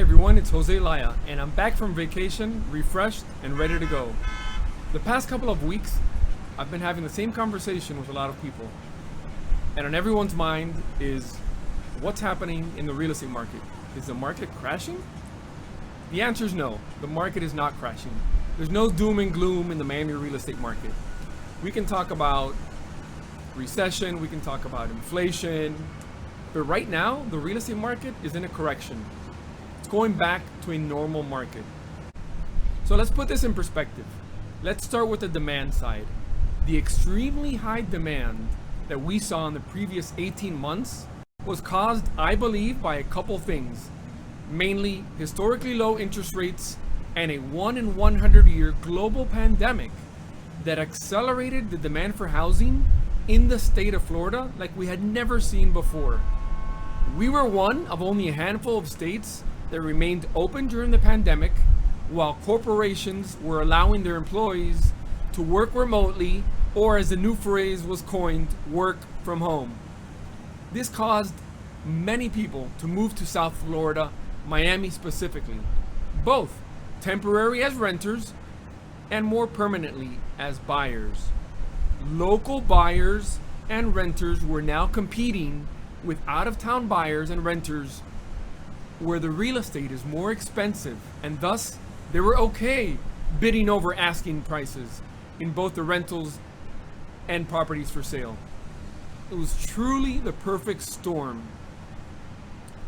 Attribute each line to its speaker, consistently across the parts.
Speaker 1: everyone, it's Jose Laya, and I'm back from vacation, refreshed and ready to go. The past couple of weeks, I've been having the same conversation with a lot of people. And on everyone's mind is, what's happening in the real estate market? Is the market crashing? The answer is no, the market is not crashing. There's no doom and gloom in the Miami real estate market. We can talk about recession, we can talk about inflation, but right now, the real estate market is in a correction. It's going back to a normal market. So let's put this in perspective. Let's start with the demand side. The extremely high demand that we saw in the previous 18 months was caused, I believe, by a couple things. Mainly historically low interest rates and a 1 in 100 year global pandemic that accelerated the demand for housing in the state of Florida like we had never seen before. We were one of only a handful of states that remained open during the pandemic, while corporations were allowing their employees to work remotely, or as the new phrase was coined, work from home. This caused many people to move to South Florida, Miami specifically, both temporary as renters and more permanently as buyers. Local buyers and renters were now competing with out-of-town buyers and renters where the real estate is more expensive, and thus they were okay bidding over asking prices in both the rentals and properties for sale. It was truly the perfect storm.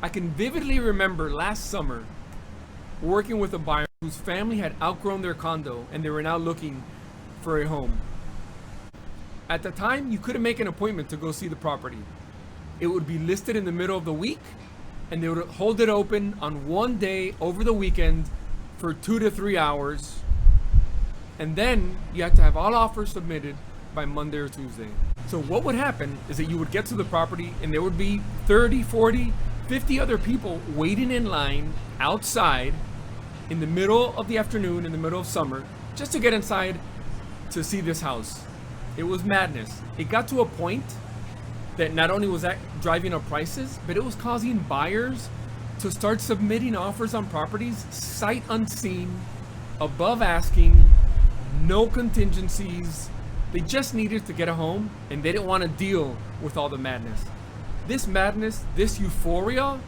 Speaker 1: I can vividly remember last summer working with a buyer whose family had outgrown their condo and they were now looking for a home. At the time, you couldn't make an appointment to go see the property. It would be listed in the middle of the week, and they would hold it open on one day over the weekend for 2 to 3 hours. And then you had to have all offers submitted by Monday or Tuesday. So what would happen is that you would get to the property and there would be 30, 40, 50 other people waiting in line outside in the middle of the afternoon, in the middle of summer, just to get inside to see this house. It was madness. It got to a point that not only was that driving up prices, but it was causing buyers to start submitting offers on properties sight unseen, above asking, no contingencies. They just needed to get a home and they didn't want to deal with all the madness. This madness, this euphoria,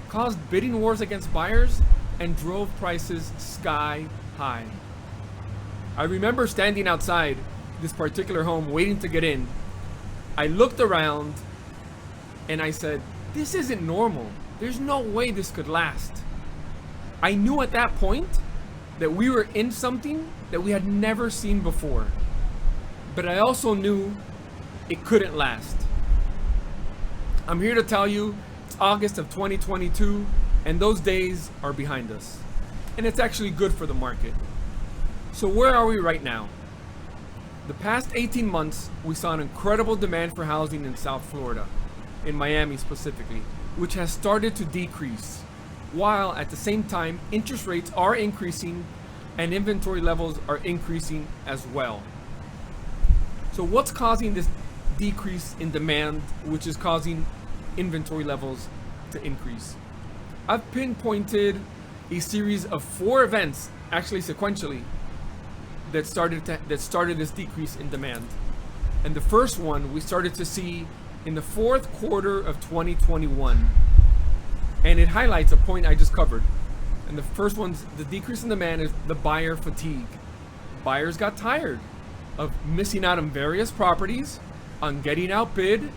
Speaker 1: caused bidding wars against buyers and drove prices sky high. I remember standing outside this particular home waiting to get in. I looked around and I said, this isn't normal. There's no way this could last. I knew at that point that we were in something that we had never seen before. But I also knew it couldn't last. I'm here to tell you it's August of 2022 and those days are behind us. And it's actually good for the market. So where are we right now? The past 18 months, we saw an incredible demand for housing in South Florida, in Miami specifically, which has started to decrease, while at the same time, interest rates are increasing and inventory levels are increasing as well. So what's causing this decrease in demand, which is causing inventory levels to increase? I've pinpointed a series of 4 events, actually sequentially, that started this decrease in demand. And the first one we started to see in the 4th quarter of 2021. And it highlights a point I just covered. And the first one's the decrease in demand is the buyer fatigue. Buyers got tired of missing out on various properties, on getting outbid,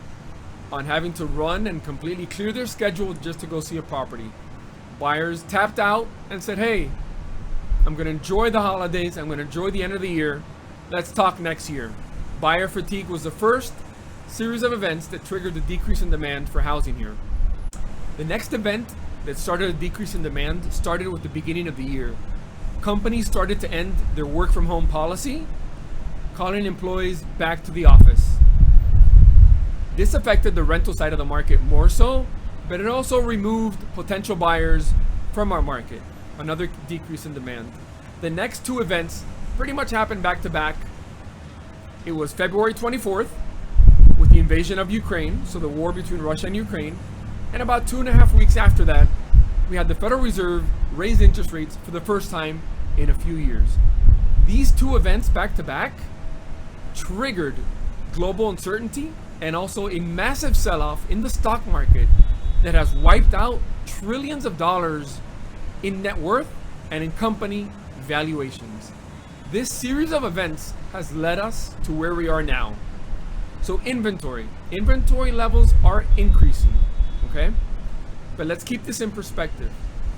Speaker 1: on having to run and completely clear their schedule just to go see a property. Buyers tapped out and said, hey, I'm going to enjoy the holidays. I'm going to enjoy the end of the year. Let's talk next year. Buyer fatigue was the first series of events that triggered the decrease in demand for housing here. The next event that started a decrease in demand started with the beginning of the year. Companies started to end their work from home policy, calling employees back to the office. This affected the rental side of the market more so, but it also removed potential buyers from our market. Another decrease in demand. The next 2 events pretty much happened back to back. It was February 24th with the invasion of Ukraine, so the war between Russia and Ukraine, and about 2.5 weeks after that, we had the Federal Reserve raise interest rates for the first time in a few years. These two events back to back triggered global uncertainty and also a massive sell-off in the stock market that has wiped out trillions of dollars in net worth and in company valuations. This series of events has led us to where we are now. So inventory levels are increasing, okay? But let's keep this in perspective.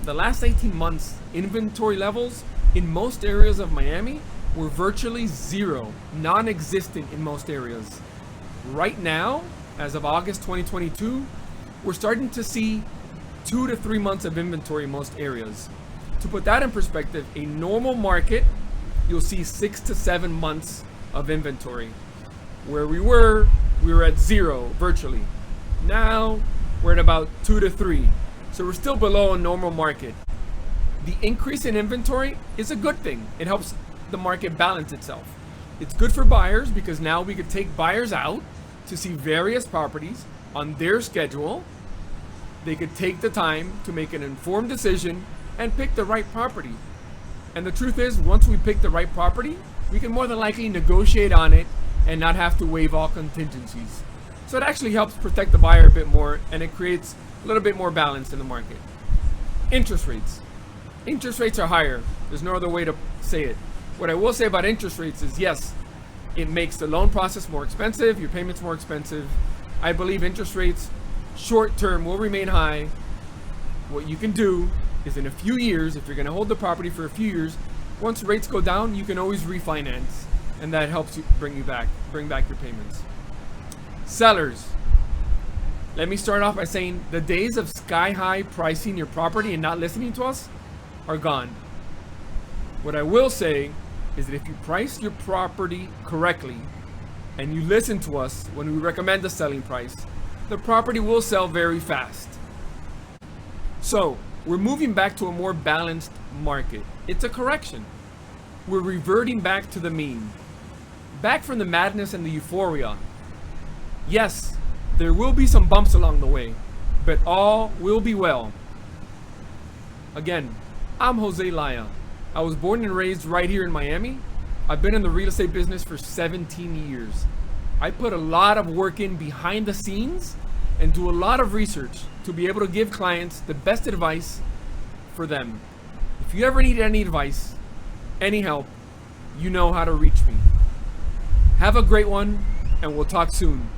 Speaker 1: The last 18 months, inventory levels in most areas of Miami were virtually zero, non-existent in most areas. Right now, as of August 2022, we're starting to see 2 to 3 months of inventory in most areas. To put that in perspective, a normal market, you'll see 6 to 7 months of inventory. Where we were at zero virtually. Now we're at about 2 to 3. So we're still below a normal market. The increase in inventory is a good thing. It helps the market balance itself. It's good for buyers because now we could take buyers out to see various properties on their schedule. They could take the time to make an informed decision and pick the right property. And the truth is, once we pick the right property, we can more than likely negotiate on it and not have to waive all contingencies. So it actually helps protect the buyer a bit more, and it creates a little bit more balance in the market. Interest rates. Interest rates are higher. There's no other way to say it. What I will say about interest rates is, yes, it makes the loan process more expensive, your payments more expensive. I believe interest rates short term will remain high. What you can do is in a few years, if you're going to hold the property for a few years, once rates go down, you can always refinance, and that helps you bring back your payments. Sellers. Let me start off by saying the days of sky high pricing your property and not listening to us are gone. What I will say is that if you price your property correctly and you listen to us when we recommend the selling price, the property will sell very fast. So we're moving back to a more balanced market. It's a correction. We're reverting back to the mean. Back from the madness and the euphoria. Yes, there will be some bumps along the way, but all will be well. Again, I'm Jose Laya. I was born and raised right here in Miami. I've been in the real estate business for 17 years. I put a lot of work in behind the scenes and do a lot of research to be able to give clients the best advice for them. If you ever need any advice, any help, you know how to reach me. Have a great one, and we'll talk soon.